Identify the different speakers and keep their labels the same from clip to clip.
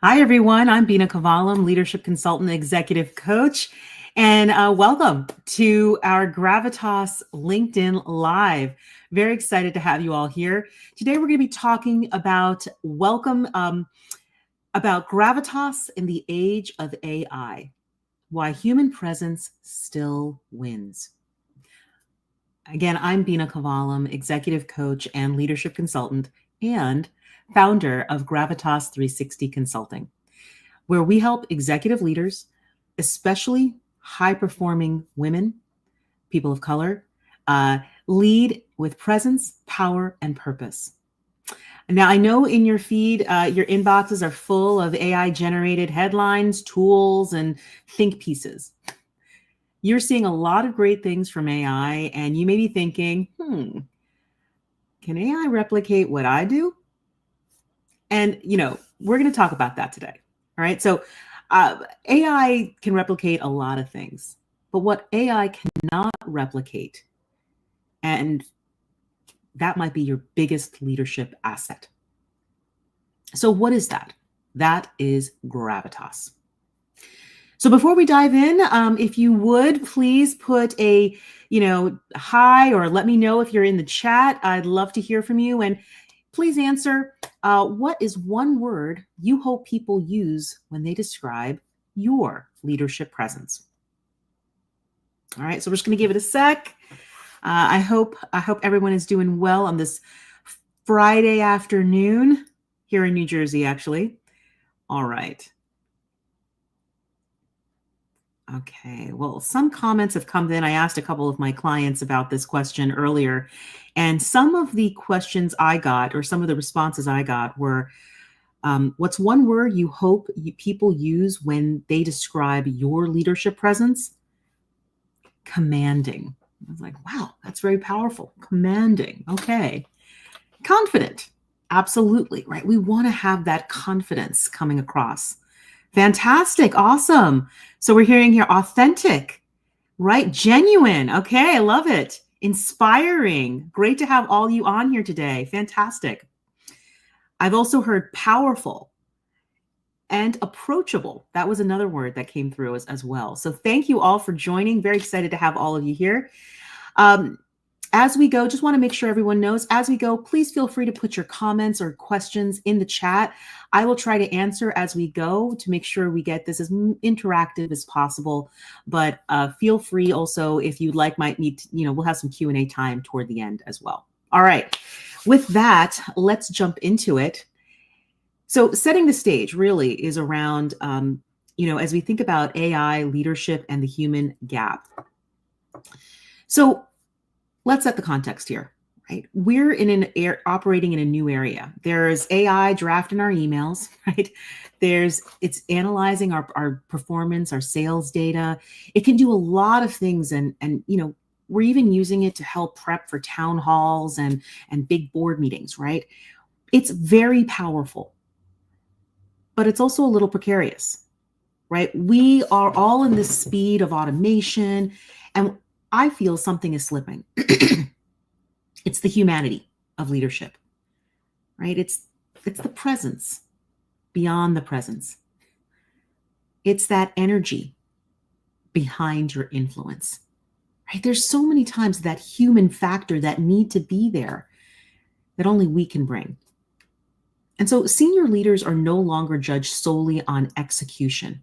Speaker 1: Hi, everyone. I'm Bina Kavalam, leadership consultant, executive coach, and welcome to our Gravitas LinkedIn Live. Very excited to have you all here. Today, we're going to be talking about about gravitas in the age of AI, why human presence still wins. Again, I'm Bina Kavalam, executive coach and leadership consultant, and founder of Gravitas 360 Consulting, where we help executive leaders, especially high-performing women, people of color, lead with presence, power, and purpose. Now, I know in your feed, your inboxes are full of AI-generated headlines, tools, and think pieces. You're seeing a lot of great things from AI, and you may be thinking, can AI replicate what I do? And, we're going to talk about that today. All right. So AI can replicate a lot of things, but what AI cannot replicate, and that might be your biggest leadership asset. So what is that? That is gravitas. So before we dive in, if you would please put a, hi, or let me know if you're in the chat. I'd love to hear from you. And please answer, what is one word you hope people use when they describe your leadership presence? All right, so we're just going to give it a sec. I hope everyone is doing well on this Friday afternoon here in New Jersey, actually. All right. Okay, well, some comments have come in. I asked a couple of my clients about this question earlier, and some of the questions I got, or some of the responses I got, were, what's one word you hope people use when they describe your leadership presence? Commanding. I was like, wow, that's very powerful. Commanding. Okay. Confident. Absolutely, right? We want to have that confidence coming across. Fantastic. Awesome. So we're hearing here authentic, right? Genuine. Okay. I love it. Inspiring. Great to have all you on here today. Fantastic. I've also heard powerful and approachable. That was another word that came through as well. So thank you all for joining. Very excited to have all of you here. As we go, just want to make sure everyone knows, as we go, please feel free to put your comments or questions in the chat. I will try to answer as we go to make sure we get this as interactive as possible. But feel free also, if you'd like, we'll have some Q&A time toward the end as well. All right. With that, let's jump into it. So setting the stage really is around, as we think about AI, leadership, and the human gap. So let's set the context here, right? We're operating in a new area. There's AI drafting our emails, right? It's analyzing our performance, our sales data. It can do a lot of things, and we're even using it to help prep for town halls and big board meetings, right? It's very powerful, but it's also a little precarious, right? We are all in this speed of automation, and I feel something is slipping. It's the humanity of leadership, right? It's the presence beyond the presence. It's that energy behind your influence, right? There's so many times that human factor that need to be there that only we can bring. And so senior leaders are no longer judged solely on execution.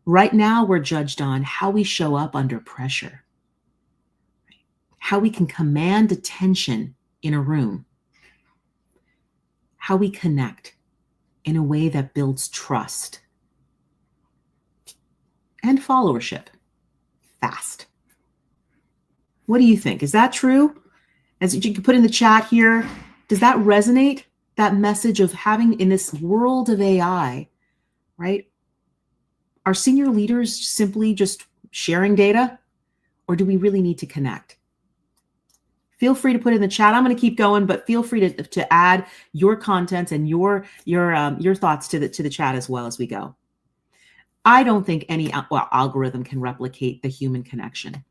Speaker 1: Right now, we're judged on how we show up under pressure, how we can command attention in a room, how we connect in a way that builds trust and followership fast. What do you think? Is that true? As you can put in the chat here, does that resonate? That message of having in this world of AI, right? Are senior leaders simply just sharing data, or do we really need to connect? Feel free to put in the chat. I'm going to keep going, but feel free to add your content and your thoughts to the chat as well as we go. I don't think any algorithm can replicate the human connection.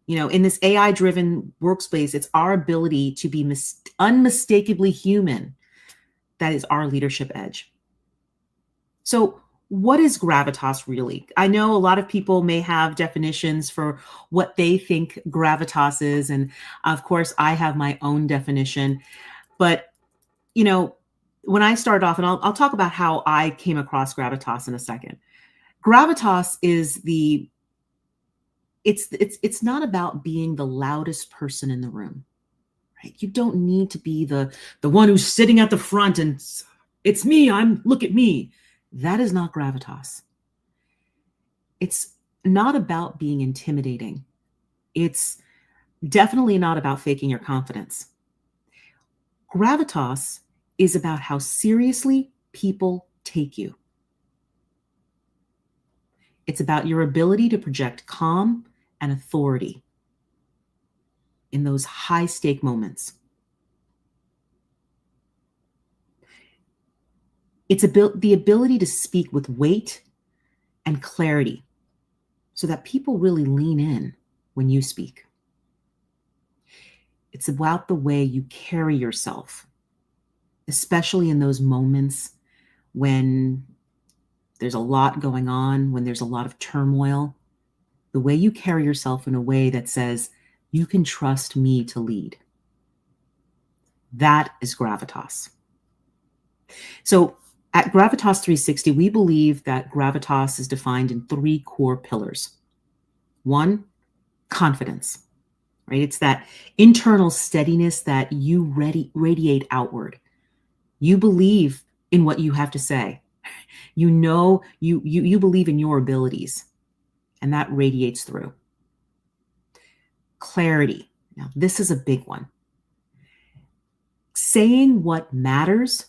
Speaker 1: In this AI-driven workspace, it's our ability to be unmistakably human that is our leadership edge. So, what is gravitas really? I know a lot of people may have definitions for what they think gravitas is. And of course, I have my own definition. But, you know, when I started off, and I'll talk about how I came across gravitas in a second. Gravitas is it's not about being the loudest person in the room, right? You don't need to be the one who's sitting at the front and it's me, look at me. That is not gravitas. It's not about being intimidating. It's definitely not about faking your confidence. Gravitas is about how seriously people take you. It's about your ability to project calm and authority in those high stake moments. It's the ability to speak with weight and clarity so that people really lean in when you speak. It's about the way you carry yourself, especially in those moments when there's a lot going on, when there's a lot of turmoil. The way you carry yourself in a way that says, you can trust me to lead. That is gravitas. So at Gravitas 360, we believe that gravitas is defined in 3 core pillars. 1, confidence, right? It's that internal steadiness that you radiate outward. You believe in what you have to say. You know, you believe in your abilities, and that radiates through. Clarity. Now, this is a big one. Saying what matters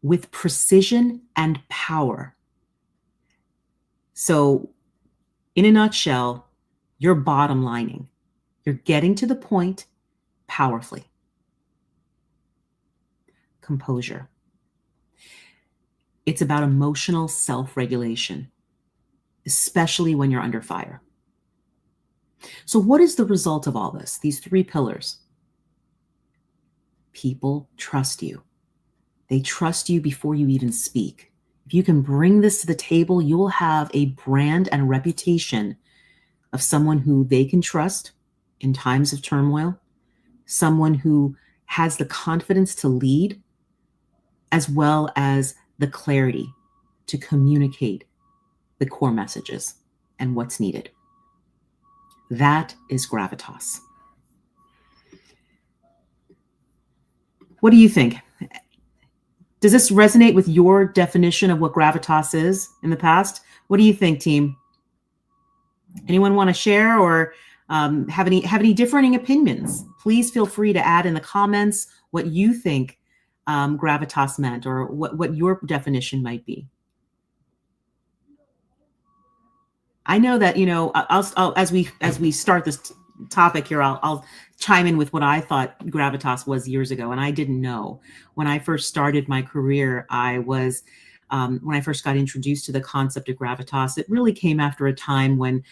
Speaker 1: with precision and power. So, in a nutshell, you're bottom lining. You're getting to the point powerfully. Composure. It's about emotional self-regulation, especially when you're under fire. So what is the result of all this? These 3 pillars. People trust you. They trust you before you even speak. If you can bring this to the table, you will have a brand and a reputation of someone who they can trust in times of turmoil, someone who has the confidence to lead, as well as the clarity to communicate the core messages and what's needed. That is gravitas. What do you think? Does this resonate with your definition of what gravitas is in the past? What do you think, team? Anyone want to share or have any differing opinions? Please feel free to add in the comments what you think gravitas meant or what your definition might be. I know that, I'll as we start this topic here, I'll chime in with what I thought gravitas was years ago, and I didn't know. When I first started my career, when I first got introduced to the concept of gravitas, it really came after a time when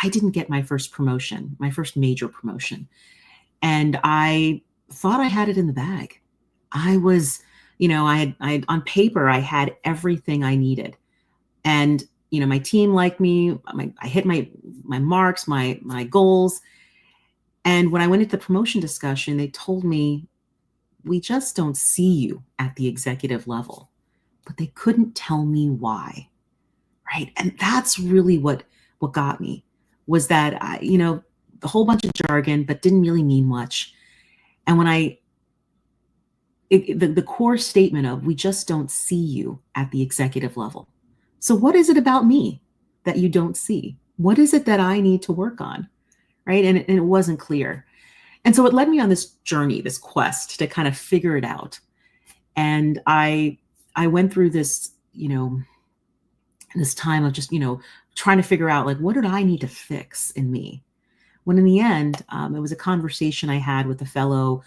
Speaker 1: I didn't get my first promotion, my first major promotion, and I thought I had it in the bag. I was, I had on paper, I had everything I needed, and my team liked me. I hit my marks, my goals. And when I went into the promotion discussion, they told me, we just don't see you at the executive level. But they couldn't tell me why, right? And that's really what got me, was that, a whole bunch of jargon, but didn't really mean much. And when the core statement of, we just don't see you at the executive level. So what is it about me that you don't see? What is it that I need to work on, right? And it wasn't clear. And so it led me on this journey, this quest to kind of figure it out. And I went through this, this time of just, trying to figure out, like, what did I need to fix in me? When in the end, it was a conversation I had with a fellow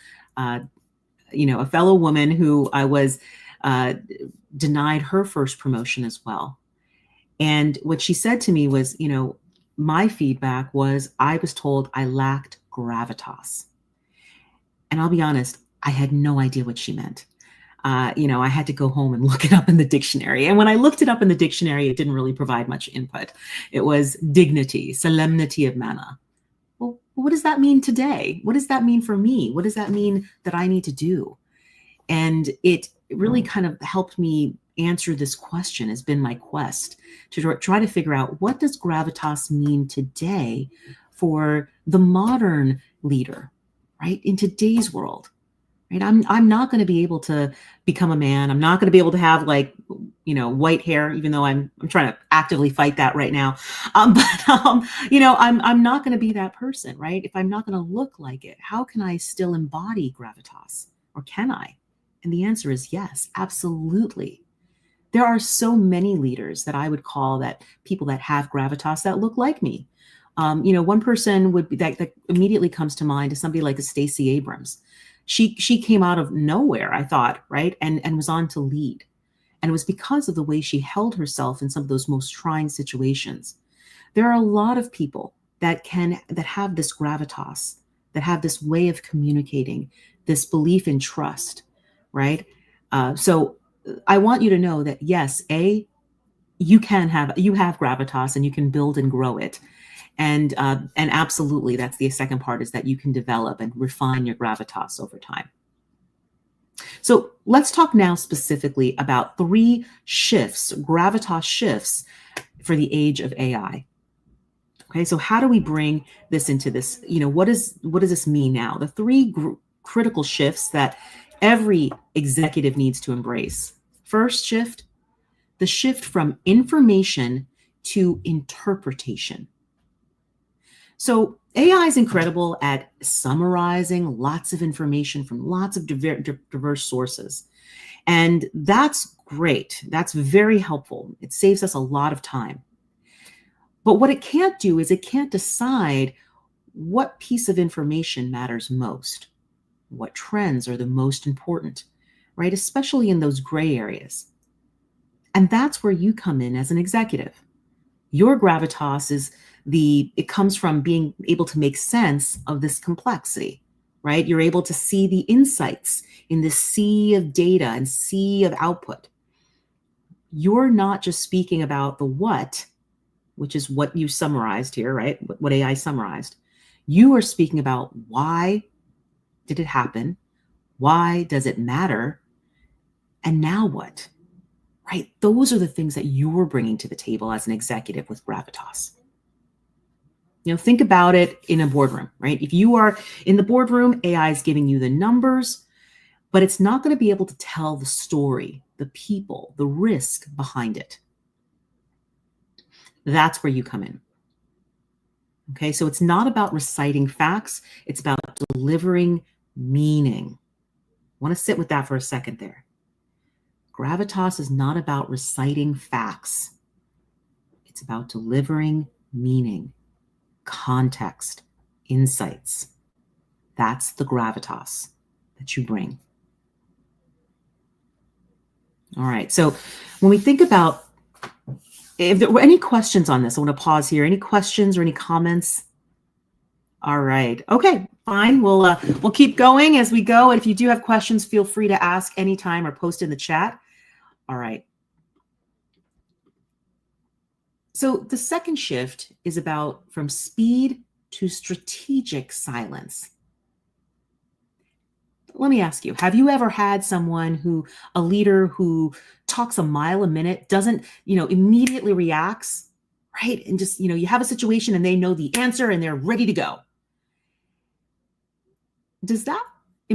Speaker 1: woman who I was denied her first promotion as well. And what she said to me was, my feedback was I was told I lacked gravitas. And I'll be honest, I had no idea what she meant. I had to go home and look it up in the dictionary. And when I looked it up in the dictionary, it didn't really provide much input. It was dignity, solemnity of manner. Well, what does that mean today? What does that mean for me? What does that mean that I need to do? And it really kind of helped me answer this question, has been my quest to try to figure out, what does gravitas mean today for the modern leader, right? In today's world, right? I'm not going to be able to become a man. I'm not going to be able to have white hair, even though I'm trying to actively fight that right now. I'm not going to be that person, right? If I'm not going to look like it, how can I still embody gravitas, or can I? And the answer is yes, absolutely. There are so many leaders that I would call that people that have gravitas that look like me. One person would be that immediately comes to mind is somebody like a Stacey Abrams. She came out of nowhere, I thought, right, and was on to lead, and it was because of the way she held herself in some of those most trying situations. There are a lot of people that have this gravitas, that have this way of communicating, this belief in trust, right? So I want you to know that yes, you have gravitas, and you can build and grow it. And absolutely, that's the second part, is that you can develop and refine your gravitas over time. So let's talk now specifically about 3 shifts, gravitas shifts, for the age of AI. Okay, so how do we bring this into this? What does this mean now? The 3 critical shifts that every executive needs to embrace. First shift, the shift from information to interpretation. So AI is incredible at summarizing lots of information from lots of diverse sources. And that's great. That's very helpful. It saves us a lot of time. But what it can't do is it can't decide what piece of information matters most, what trends are the most important, right? Especially in those gray areas. And that's where you come in as an executive. Your gravitas it comes from being able to make sense of this complexity, right? You're able to see the insights in this sea of data and sea of output. You're not just speaking about the what, which is what you summarized here, right? What AI summarized. You are speaking about, why did it happen? Why does it matter? And now what? Right? Those are the things that you're bringing to the table as an executive with gravitas. Think about it in a boardroom, right? If you are in the boardroom, AI is giving you the numbers, but it's not going to be able to tell the story, the people, the risk behind it. That's where you come in. Okay, so it's not about reciting facts, it's about delivering meaning. I want to sit with that for a second there. Gravitas is not about reciting facts. It's about delivering meaning, context, insights. That's the gravitas that you bring. All right, so when we think about, if there were any questions on this, I want to pause here. Any questions or any comments? All right. Okay, fine. We'll keep going as we go. And if you do have questions, feel free to ask anytime or post in the chat. All right. So the second shift is about from speed to strategic silence. Let me ask you, have you ever had a leader who talks a mile a minute, doesn't, immediately reacts, right? And just, you have a situation and they know the answer and they're ready to go. Does that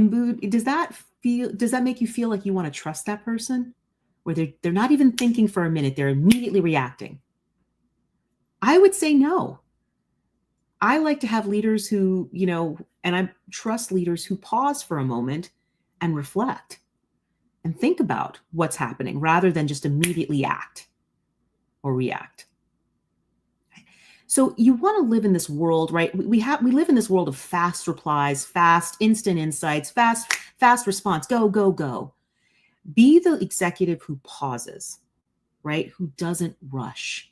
Speaker 1: make you feel like you want to trust that person? Where they're not even thinking for a minute, they're immediately reacting? I would say no. I like to have leaders who, and I trust leaders who pause for a moment and reflect and think about what's happening rather than just immediately act or react. So you want to live in this world, right? We live in this world of fast replies, fast, instant insights, fast response, go, go, go. Be the executive who pauses, right? Who doesn't rush.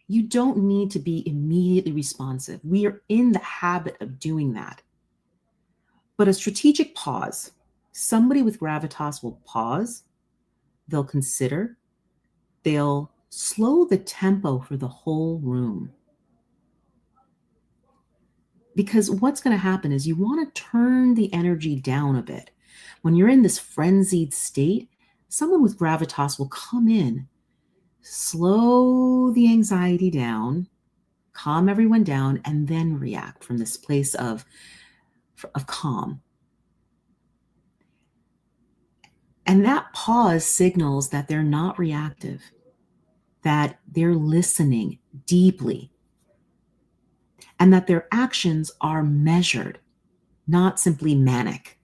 Speaker 1: You don't need to be immediately responsive. We are in the habit of doing that. But a strategic pause, Somebody with gravitas will pause, they'll consider, they'll slow the tempo for the whole room. Because what's going to happen is you want to turn the energy down a bit. When you're in this frenzied state, someone with gravitas will come in, slow the anxiety down, calm everyone down, and then react from this place of calm. And that pause signals that they're not reactive, that they're listening deeply, and that their actions are measured, not simply manic.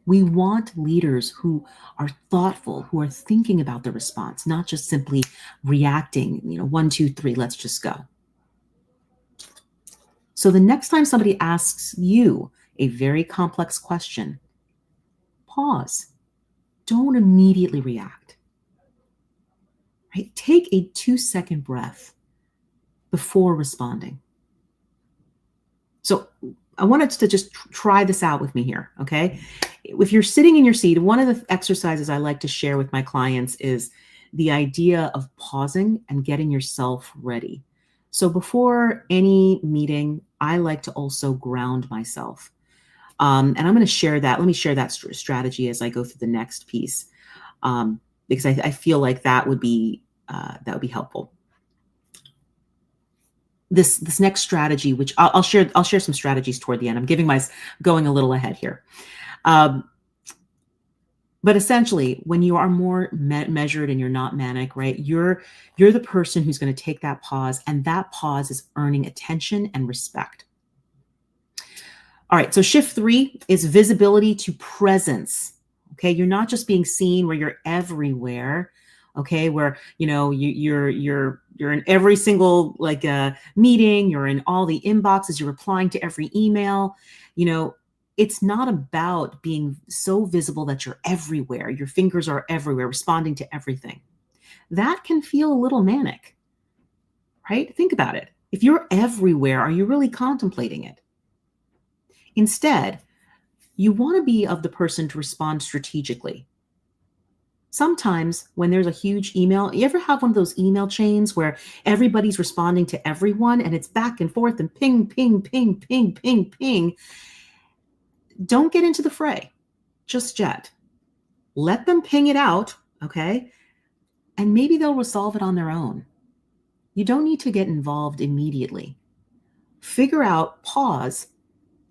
Speaker 1: We want leaders who are thoughtful, who are thinking about the response, not just simply reacting, 1, 2, 3, let's just go. So the next time somebody asks you a very complex question, pause. Don't immediately react. Right? Take a 2-second breath before responding. So I wanted to just try this out with me here, okay? If you're sitting in your seat, one of the exercises I like to share with my clients is the idea of pausing and getting yourself ready. So before any meeting, I like to also ground myself. And I'm going to share that. Let me share that strategy as I go through the next piece, because I feel like that would be helpful. This next strategy, which I'll share some strategies toward the end. I'm going a little ahead here. But essentially, when you are more measured and you're not manic, right? You're the person who's going to take that pause, and that pause is earning attention and respect. All right, so shift 3 is visibility to presence. Okay, you're not just being seen where you're everywhere. Okay, where you're in every single meeting, you're in all the inboxes, you're replying to every email. It's not about being so visible that you're everywhere. Your fingers are everywhere, responding to everything. That can feel a little manic, right? Think about it. If you're everywhere, are you really contemplating it? Instead, you want to be of the person to respond strategically. Sometimes when there's a huge email, you ever have one of those email chains where everybody's responding to everyone and it's back and forth and ping, ping, ping, ping, ping, ping. Don't get into the fray just yet. Let them ping it out, okay? And maybe they'll resolve it on their own. You don't need to get involved immediately. Figure out, pause,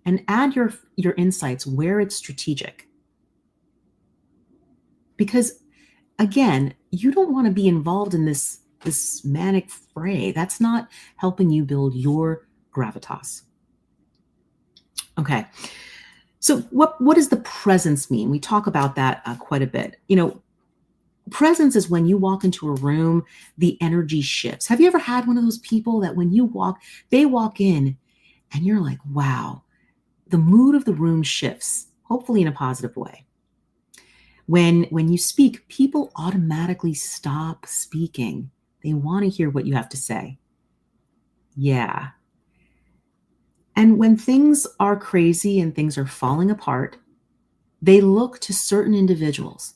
Speaker 1: and add your insights where it's strategic. Because again, you don't want to be involved in this manic fray. That's not helping you build your gravitas. Okay. So what does the presence mean? We talk about that quite a bit. Presence is when you walk into a room, the energy shifts. Have you ever had one of those people that when they walk in and you're like, wow, the mood of the room shifts, hopefully in a positive way. When you speak, people automatically stop speaking. They want to hear what you have to say. Yeah. And when things are crazy and things are falling apart, they look to certain individuals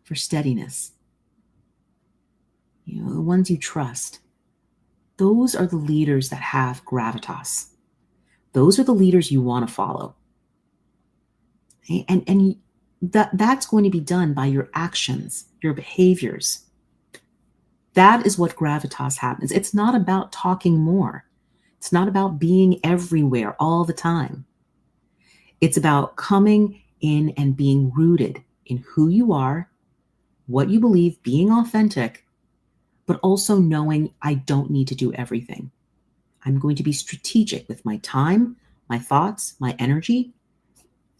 Speaker 1: for steadiness. The ones you trust. Those are the leaders that have gravitas. Those are the leaders you want to follow. Okay? And that's going to be done by your actions, your behaviors. That is what gravitas happens. It's not about talking more. It's not about being everywhere all the time. It's about coming in and being rooted in who you are, what you believe, being authentic, but also knowing I don't need to do everything. I'm going to be strategic with my time, my thoughts, my energy,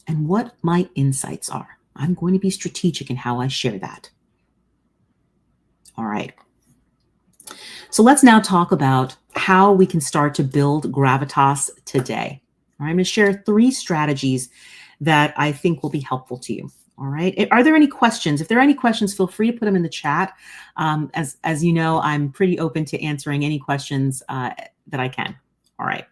Speaker 1: and what my insights are. I'm going to be strategic in how I share that. All right. So let's now talk about how we can start to build gravitas today. All right, I'm going to share 3 strategies that I think will be helpful to you. All right. Are there any questions? If there are any questions, feel free to put them in the chat. As you know, I'm pretty open to answering any questions that I can. All right.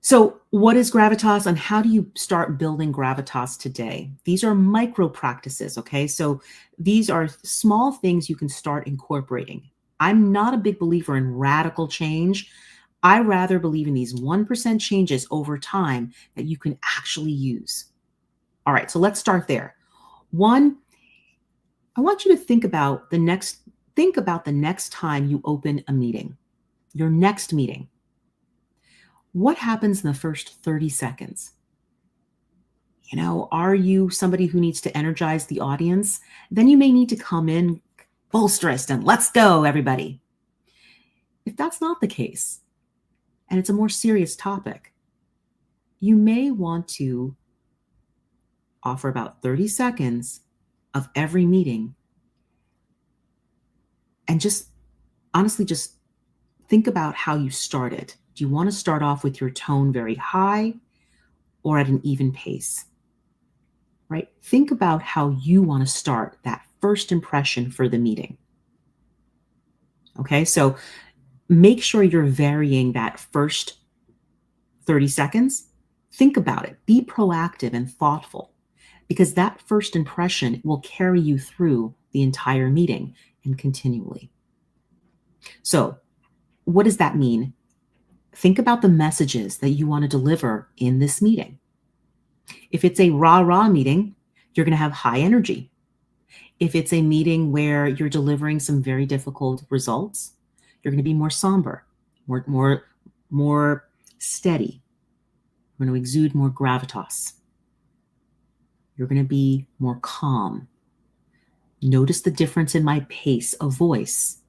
Speaker 1: So what is Gravitas and how do you start building Gravitas today? These are micro practices, okay? So these are small things you can start incorporating. I'm not a big believer in radical change. I rather believe in these 1% changes over time that you can actually use. All right, so let's start there. One, I want you to think about the next time you open a meeting, your next meeting. What happens in the first 30 seconds? Are you somebody who needs to energize the audience? Then you may need to come in bolsterous and let's go, everybody. If that's not the case, and it's a more serious topic, you may want to offer about 30 seconds of every meeting and just honestly just think about how you started. Do you want to start off with your tone very high or at an even pace? Right? Think about how you want to start that first impression for the meeting. Okay, so make sure you're varying that first 30 seconds. Think about it. Be proactive and thoughtful because that first impression will carry you through the entire meeting and continually. So, what does that mean? Think about the messages that you want to deliver in this meeting. If it's a rah-rah meeting, you're going to have high energy. If it's a meeting where you're delivering some very difficult results, you're going to be more somber, more steady. You're going to exude more gravitas. You're going to be more calm. Notice the difference in my pace of voice.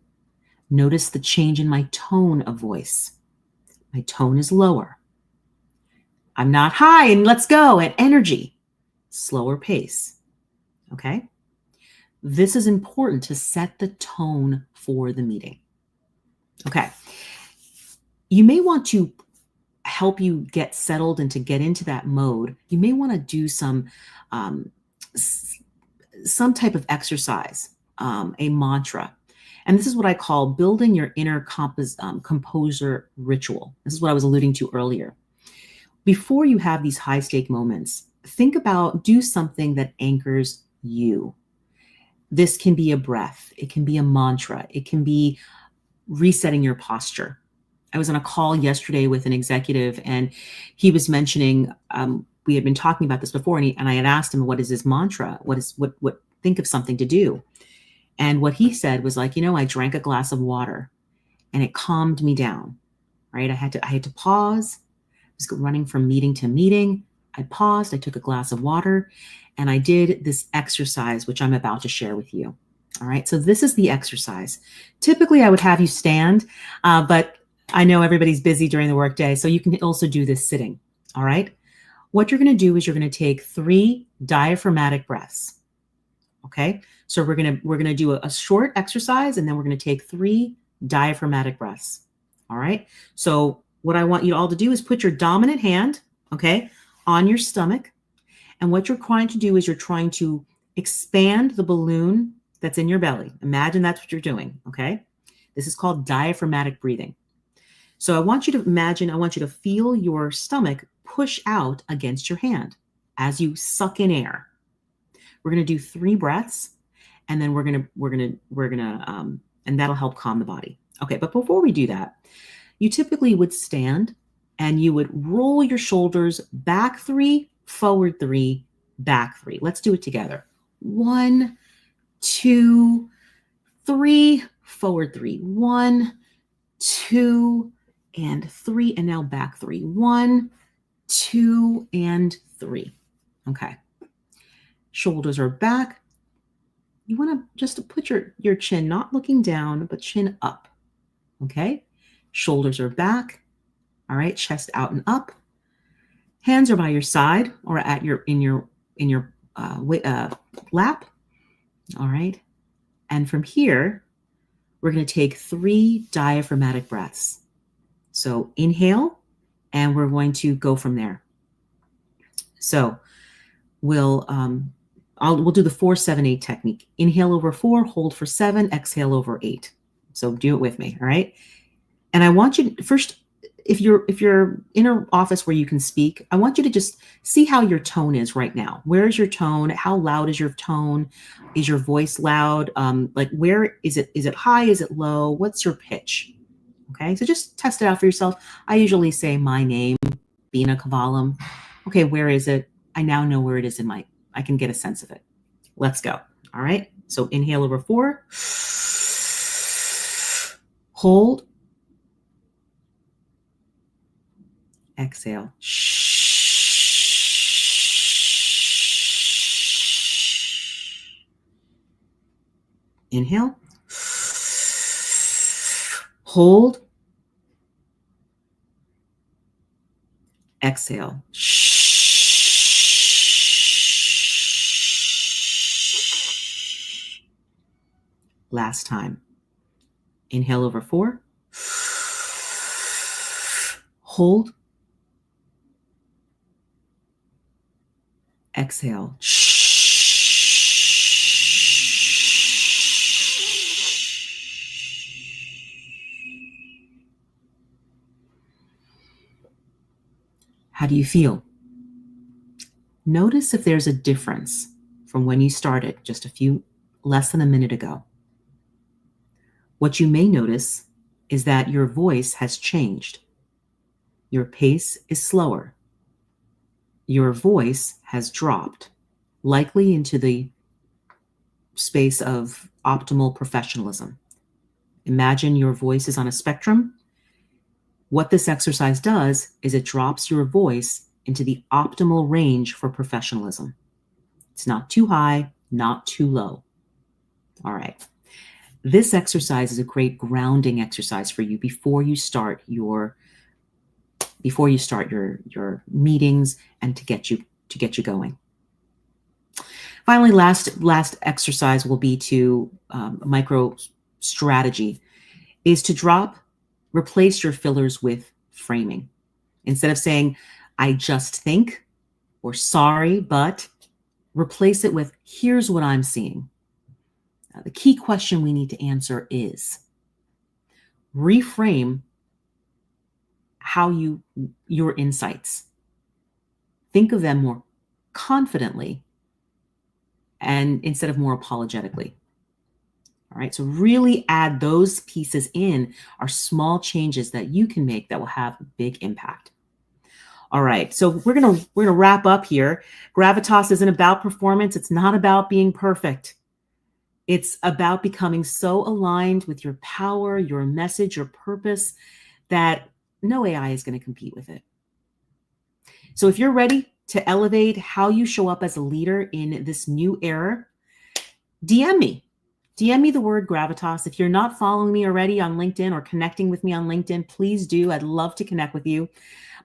Speaker 1: Notice the change in my tone of voice. My tone is lower. I'm not high and let's go at energy. Slower pace. Okay? This is important to set the tone for the meeting. Okay. You may want to help you get settled and to get into that mode. You may want to do some type of exercise, a mantra. And this is what I call building your inner composer ritual. This is what I was alluding to earlier. Before you have these high stake moments, do something that anchors you. This can be a breath. It can be a mantra. It can be resetting your posture. I was on a call yesterday with an executive and he was mentioning, we had been talking about this before and I had asked him, what is his mantra? Think of something to do. And what he said was like, I drank a glass of water and it calmed me down, right? I had to pause. I was running from meeting to meeting. I paused, I took a glass of water and I did this exercise, which I'm about to share with you. All right. So this is the exercise. Typically I would have you stand, but I know everybody's busy during the workday. So you can also do this sitting. All right. What you're going to do is you're going to take 3 diaphragmatic breaths. Okay. So we're going to do a short exercise and then we're going to take 3 diaphragmatic breaths. All right. So what I want you all to do is put your dominant hand, okay, on your stomach. And what you're trying to do is you're trying to expand the balloon that's in your belly. Imagine that's what you're doing. Okay. This is called diaphragmatic breathing. So I want you to feel your stomach push out against your hand as you suck in air. We're going to do 3 breaths and then we're going to and that'll help calm the body. Okay. But before we do that, you typically would stand and you would roll your shoulders back 3, forward 3, back 3. Let's do it together. 1, 2, 3, forward 3. 1, 2, and 3, and now back 3. 1, 2, and 3. Okay. Shoulders are back. You want to just put your chin not looking down, but chin up. Okay. Shoulders are back. All right. Chest out and up. Hands are by your side or at in your lap. All right. And from here, we're going to take 3 diaphragmatic breaths. So inhale, and we're going to go from there. So we'll do the 4-7-8 technique. Inhale over 4, hold for 7, exhale over 8. So do it with me. All right. And I want you to first, if you're in an office where you can speak, I want you to just see how your tone is right now. Where is your tone? How loud is your tone? Is your voice loud? Like where is it? Is it high? Is it low? What's your pitch? Okay, so just test it out for yourself. I usually say my name, Bina Kavalam. Okay, where is it? I now know where it is I can get a sense of it. Let's go. All right, so inhale over 4. Hold. Exhale. Inhale. Hold. Exhale. Last time. Inhale over 4. Hold. Exhale. How do you feel? Notice if there's a difference from when you started just less than a minute ago. What you may notice is that your voice has changed. Your pace is slower. Your voice has dropped, likely into the space of optimal professionalism. Imagine your voice is on a spectrum. What this exercise does is it drops your voice into the optimal range for professionalism. It's not too high, not too low. All right. This exercise is a great grounding exercise for you before you start your meetings and to get you going. Finally, last exercise will be to micro strategy is to replace your fillers with framing. Instead of saying, I just think, or sorry, but, replace it with, here's what I'm seeing. Now, the key question we need to answer is, reframe your insights. Think of them more confidently and instead of more apologetically. All right, so really add those pieces in are small changes that you can make that will have a big impact. All right, so we're gonna wrap up here. Gravitas isn't about performance. It's not about being perfect. It's about becoming so aligned with your power, your message, your purpose that no AI is going to compete with it. So if you're ready to elevate how you show up as a leader in this new era, DM me. DM me the word Gravitas. If you're not following me already on LinkedIn or connecting with me on LinkedIn, please do. I'd love to connect with you.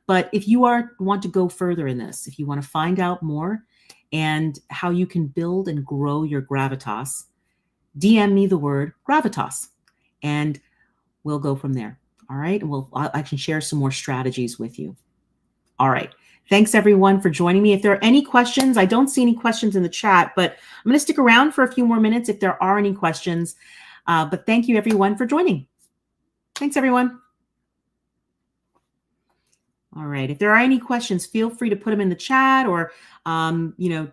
Speaker 1: But if you want to go further in this, if you want to find out more and how you can build and grow your Gravitas, DM me the word Gravitas and we'll go from there. All right. I can share some more strategies with you. All right. Thanks everyone for joining me. If there are any questions, I don't see any questions in the chat, but I'm going to stick around for a few more minutes if there are any questions. But thank you everyone for joining. Thanks everyone. All right. If there are any questions, feel free to put them in the chat or,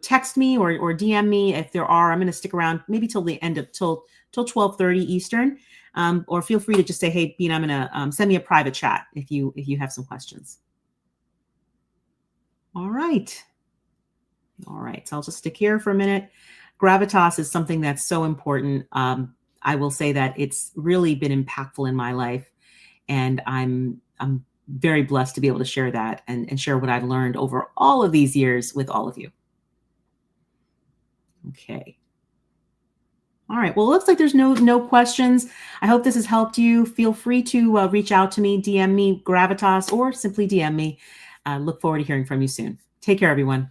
Speaker 1: text me or DM me. If there are, I'm going to stick around maybe till the end of till 12:30 Eastern. Or feel free to just say, hey, Bean, I'm going to send me a private chat if you have some questions. All right. All right. So I'll just stick here for a minute. Gravitas is something that's so important. I will say that it's really been impactful in my life. And I'm very blessed to be able to share that and share what I've learned over all of these years with all of you. Okay. All right. Well, it looks like there's no questions. I hope this has helped you. Feel free to reach out to me, DM me Gravitas, or simply DM me. Look forward to hearing from you soon. Take care, everyone.